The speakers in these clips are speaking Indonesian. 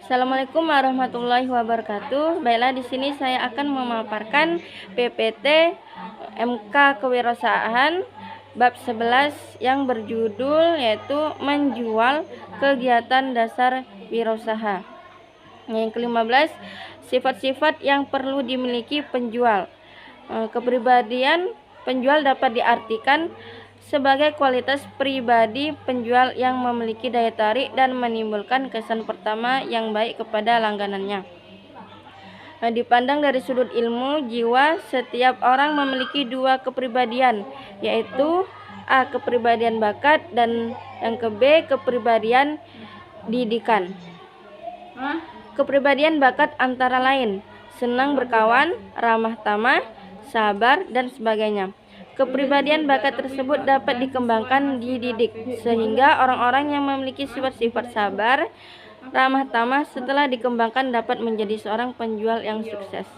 Assalamualaikum warahmatullahi wabarakatuh. Baiklah, di sini saya akan memaparkan PPT MK Kewirausahaan bab 11 yang berjudul yaitu menjual kegiatan dasar wirausaha. Yang ke-15, sifat-sifat yang perlu dimiliki penjual. Kepribadian penjual dapat diartikan sebagai kualitas pribadi penjual yang memiliki daya tarik dan menimbulkan kesan pertama yang baik kepada langganannya. Dipandang dari sudut ilmu jiwa, setiap orang memiliki dua kepribadian, yaitu A. Kepribadian bakat dan yang ke B. Kepribadian didikan. Kepribadian bakat antara lain senang berkawan, ramah tamah, sabar, dan sebagainya. Kepribadian bakat tersebut dapat dikembangkan dididik, sehingga orang-orang yang memiliki sifat-sifat sabar, ramah tamah setelah dikembangkan dapat menjadi seorang penjual yang sukses.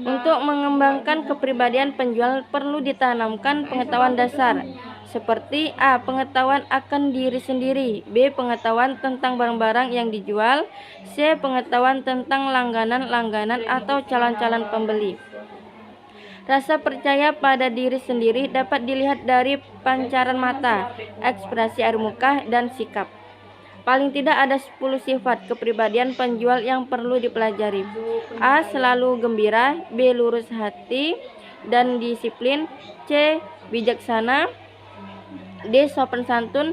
Untuk mengembangkan kepribadian penjual perlu ditanamkan pengetahuan dasar, seperti A. Pengetahuan akan diri sendiri, B. Pengetahuan tentang barang-barang yang dijual, C. Pengetahuan tentang langganan-langganan atau calon-calon pembeli. Rasa percaya pada diri sendiri dapat dilihat dari pancaran mata, ekspresi air muka, dan sikap. Paling tidak ada 10 sifat kepribadian penjual yang perlu dipelajari. A. Selalu gembira, B. Lurus hati dan disiplin, C. Bijaksana, D. Sopan santun,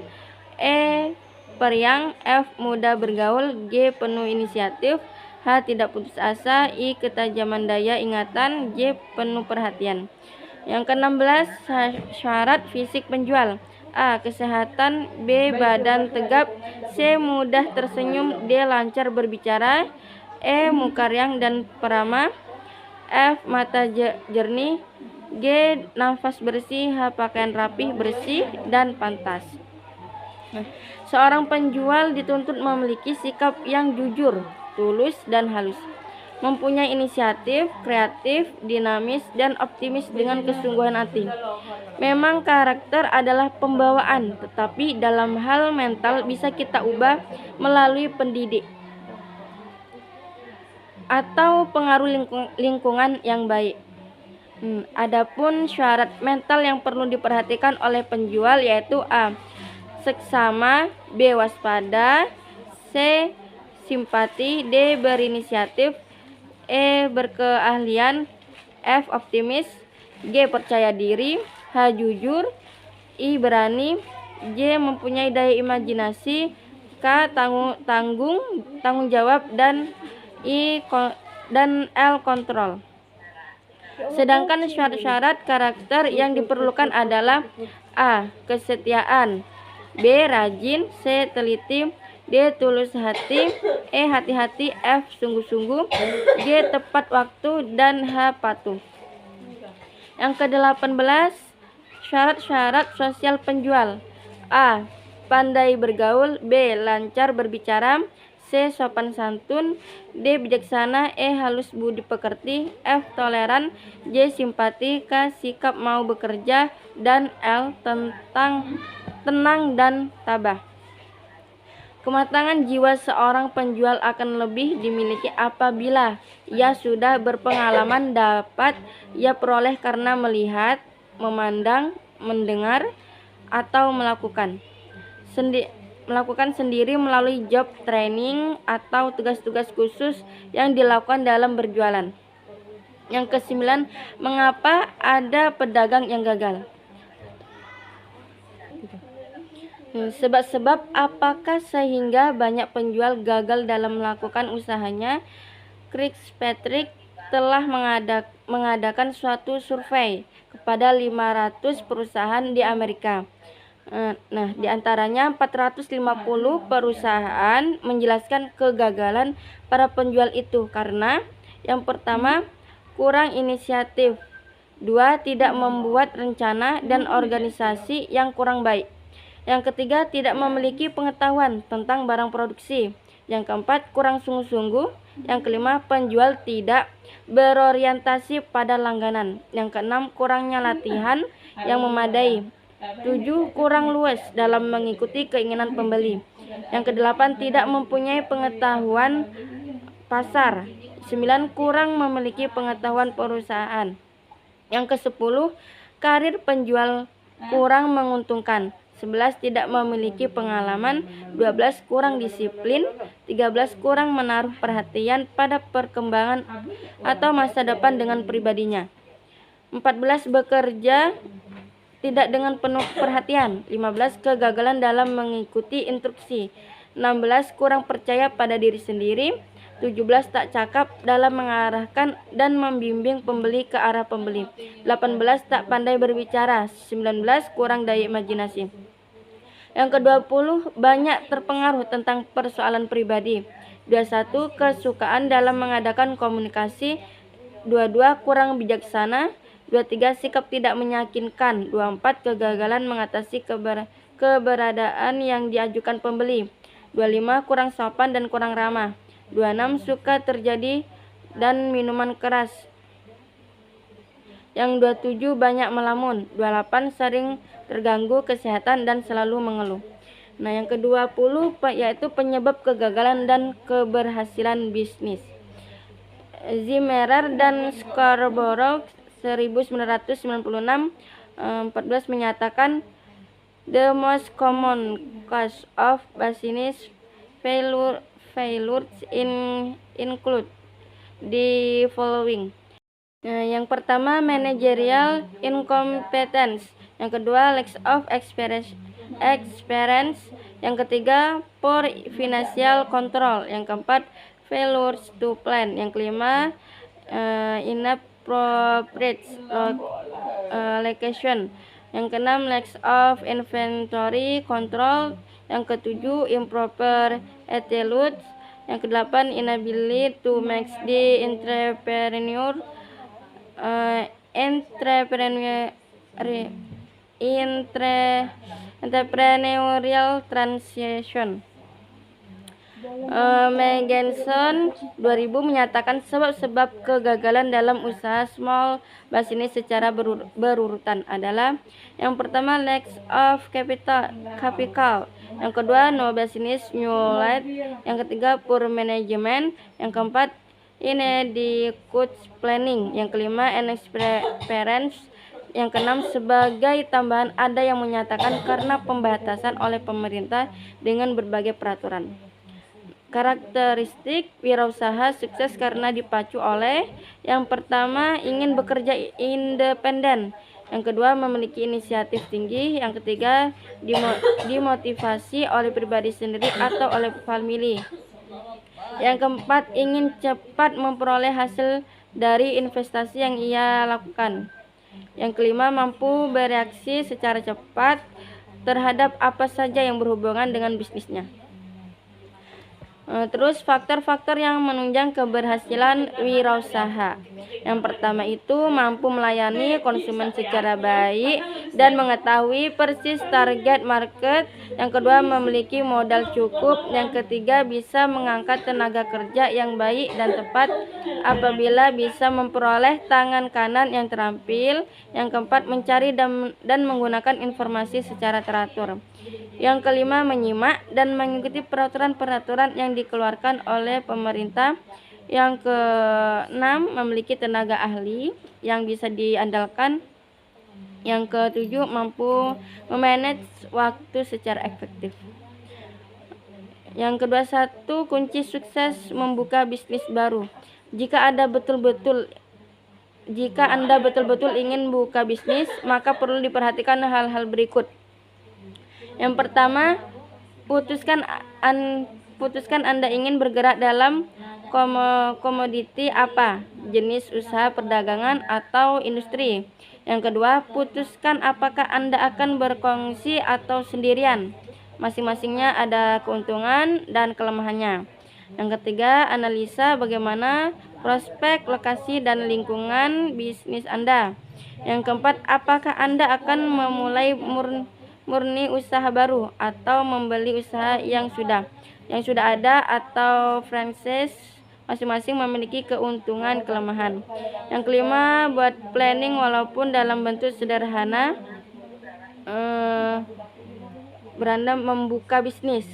E. Periang, F. Mudah bergaul, G. Penuh inisiatif, H. Tidak putus asa, I. Ketajaman daya ingatan, J. Penuh perhatian. Yang ke-16, syarat fisik penjual. A. Kesehatan, B. Badan tegap, C. Mudah tersenyum, D. Lancar berbicara, E. Muka riang dan peramah, F. Mata jernih, G. Nafas bersih, H. Pakaian rapih, bersih, dan pantas. Seorang penjual dituntut memiliki sikap yang jujur, tulus, dan halus, mempunyai inisiatif, kreatif, dinamis, dan optimis dengan kesungguhan hati. Memang karakter adalah pembawaan, tetapi dalam hal mental bisa kita ubah melalui pendidik atau pengaruh lingkungan yang baik. Adapun syarat mental yang perlu diperhatikan oleh penjual yaitu A. Seksama, B. Waspada, C. Simpati, D. Berinisiatif, E. Berkeahlian, F. Optimis, G. Percaya diri, H. Jujur, I. Berani, J. Mempunyai daya imajinasi, K. Tanggung jawab, dan L. Kontrol. Sedangkan syarat-syarat karakter yang diperlukan adalah A. Kesetiaan, B. Rajin, C. Teliti, D. Tulus hati, E. Hati-hati, F. Sungguh-sungguh, G. Tepat waktu, dan H. Patuh. Yang ke-18, syarat-syarat sosial penjual. A. Pandai bergaul, B. Lancar berbicara, C. Sopan santun, D. Bijaksana, E. Halus budi pekerti, F. Toleran, J. Simpati, K. Sikap mau bekerja, dan L. Tenang dan tabah. Kematangan jiwa seorang penjual akan lebih dimiliki apabila ia sudah berpengalaman dapat ia peroleh karena melihat, memandang, mendengar, atau melakukan sendiri melalui job training atau tugas-tugas khusus yang dilakukan dalam berjualan. Yang ke-9, mengapa ada pedagang yang gagal? Sebab-sebab apakah sehingga banyak penjual gagal dalam melakukan usahanya? Kirkpatrick telah mengadakan suatu survei kepada 500 perusahaan di Amerika. Di antaranya 450 perusahaan menjelaskan kegagalan para penjual itu karena yang pertama, kurang inisiatif, 2. Tidak membuat rencana dan organisasi yang kurang baik, yang ketiga, tidak memiliki pengetahuan tentang barang produksi, yang keempat, kurang sungguh-sungguh, yang kelima, penjual tidak berorientasi pada langganan, yang keenam, kurangnya latihan yang memadai, 7. Kurang luas dalam mengikuti keinginan pembeli, Yang kedelapan, tidak mempunyai pengetahuan pasar. 9, kurang memiliki pengetahuan perusahaan. Yang ke-10, karir penjual kurang menguntungkan. 11, tidak memiliki pengalaman. 12, kurang disiplin. 13, kurang menaruh perhatian pada perkembangan atau masa depan dengan pribadinya. 14, bekerja tidak dengan penuh perhatian. 15, kegagalan dalam mengikuti instruksi. 16, kurang percaya pada diri sendiri. 17, tak cakap dalam mengarahkan dan membimbing pembeli ke arah pembeli. 18, tak pandai berbicara. 19, kurang daya imajinasi. Yang ke-20, banyak terpengaruh tentang persoalan pribadi. 21, kesukaan dalam mengadakan komunikasi. 22, kurang bijaksana. 23, sikap tidak meyakinkan. 24, kegagalan mengatasi keberadaan yang diajukan pembeli. 25, kurang sopan dan kurang ramah. 26, suka terjadi dan minuman keras. Yang 27, banyak melamun. 28, sering terganggu kesehatan dan selalu mengeluh. Nah, yang ke-20 yaitu penyebab kegagalan dan keberhasilan bisnis. Zimmerer dan Scarborough 1996 14 menyatakan the most common cause of business failures include the following. Yang pertama, managerial incompetence. Yang kedua, lack of experience. Yang ketiga, poor financial control. Yang keempat, failures to plan. Yang kelima, inappropriate location. Yang keenam, lack of inventory control. Yang ketujuh, improper attitude. Yang kedelapan, inability to make the entrepreneurial transition. Meganson 2000 menyatakan sebab-sebab kegagalan dalam usaha small business secara berurutan adalah: yang pertama, lack of capital. Yang kedua, no business knowledge. Yang ketiga, poor management. Yang keempat, inadequate planning. Yang kelima, inexperience. Yang keenam, sebagai tambahan ada yang menyatakan karena pembatasan oleh pemerintah dengan berbagai peraturan. Karakteristik wirausaha sukses karena dipacu oleh: yang pertama, ingin bekerja independen. Yang kedua, memiliki inisiatif tinggi. Yang ketiga, dimotivasi oleh pribadi sendiri atau oleh famili. Yang keempat, ingin cepat memperoleh hasil dari investasi yang ia lakukan. Yang kelima, mampu bereaksi secara cepat terhadap apa saja yang berhubungan dengan bisnisnya. Terus faktor-faktor yang menunjang keberhasilan wirausaha. Yang pertama itu mampu melayani konsumen secara baik dan mengetahui persis target market. Yang kedua, memiliki modal cukup. Yang ketiga, bisa mengangkat tenaga kerja yang baik dan tepat apabila bisa memperoleh tangan kanan yang terampil. Yang keempat, mencari dan menggunakan informasi secara teratur. Yang kelima, menyimak dan mengikuti peraturan-peraturan yang dikeluarkan oleh pemerintah. Yang keenam, memiliki tenaga ahli yang bisa diandalkan. Yang ketujuh, mampu memanage waktu secara efektif. Yang kedua, satu kunci sukses membuka bisnis baru. Jika Anda betul-betul ingin buka bisnis, maka perlu diperhatikan hal-hal berikut. Yang pertama, putuskan Anda ingin bergerak dalam komoditi apa, jenis usaha perdagangan atau industri. Yang kedua, putuskan apakah Anda akan berkongsi atau sendirian. Masing-masingnya ada keuntungan dan kelemahannya. Yang ketiga, analisa bagaimana prospek, lokasi, dan lingkungan bisnis Anda. Yang keempat, apakah Anda akan memulai murni usaha baru atau membeli usaha yang sudah ada atau franchise. Masing-masing memiliki keuntungan kelemahan. Yang kelima, buat planning walaupun dalam bentuk sederhana. Beranda membuka bisnis.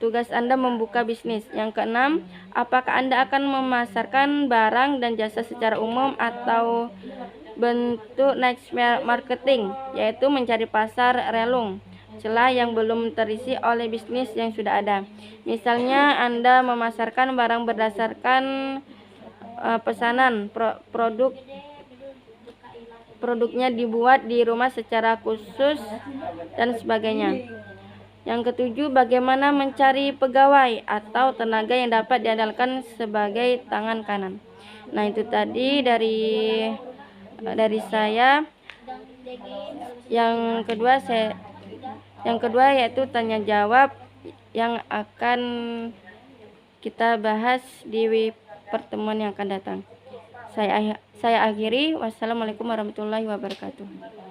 tugas Anda membuka bisnis. Yang keenam, apakah Anda akan memasarkan barang dan jasa secara umum atau bentuk niche marketing, yaitu mencari pasar relung, celah yang belum terisi oleh bisnis yang sudah ada. Misalnya Anda memasarkan barang berdasarkan pesanan, produknya dibuat di rumah secara khusus dan sebagainya. Yang ketujuh, bagaimana mencari pegawai atau tenaga yang dapat diandalkan sebagai tangan kanan. Nah, itu tadi dari saya. Yang kedua yaitu tanya jawab yang akan kita bahas di pertemuan yang akan datang. Saya akhiri. Wassalamualaikum warahmatullahi wabarakatuh.